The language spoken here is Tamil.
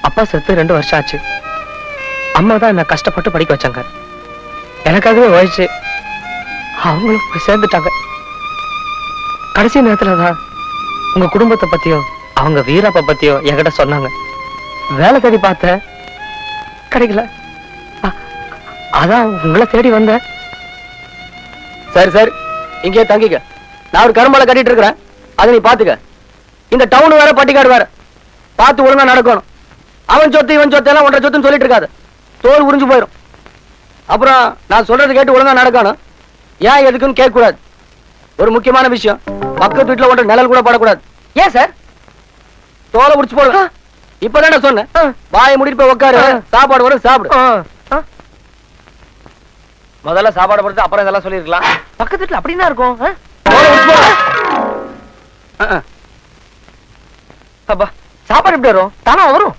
அப்பா செத்து 2 வருஷம் ஆச்சு. அம்மா தான் என்ன கஷ்டப்பட்டு படிக்க வச்சாங்க. எனக்காகவே உழைச்சு அவங்களும் போய் சேர்ந்துட்டாங்க. கடைசி நேரத்துலதான் உங்க குடும்பத்தை பத்தியோ அவங்க வீரப்ப பத்தியோ என்கிட்ட சொன்னாங்க. வேலை தேடி பார்த்த கிடைக்கல. அதான் உங்களை தேடி வந்த. சரி சரி, இங்கே தங்கிக்க. நான் ஒரு கரும்பலை கட்டிட்டு இருக்கிறேன், அதை நீ பாத்துக்க. இந்த டவுன் வேற பட்டிக்காடு வேற, பார்த்து ஒழுங்கா நடக்கணும். அவன் சொத்து இவன் சொத்து எல்லாம் ஒன்றரை சொத்துன்னு சொல்லிட்டு இருக்காது, தோல் உறிஞ்சு போயிடும். அப்புறம் நான் சொல்றது கேட்டு ஒழுங்கா நடக்கணும். ஏன் எதுக்குன்னு கேட்க கூடாது. ஒரு முக்கியமான விஷயம், பக்கத்து வீட்டுல ஒன்று நிழல் கூட படக்கூடாது. ஏன் சார்? தோலை உரிச்சு போடுவேன். இப்பதானே சொன்னேன், வாயை முடிட்டு போய் உட்காரு, சாப்பாடு வரும் சாப்பிடு. முதல்ல சாப்பாடு போடுறது, அப்புறம் இதெல்லாம் சொல்லிருக்கலாம். பக்கத்து வீட்டுல அப்படின்னா இருக்கும். அப்பா சாப்பாடு எப்படி வரும்? தானா வரும்.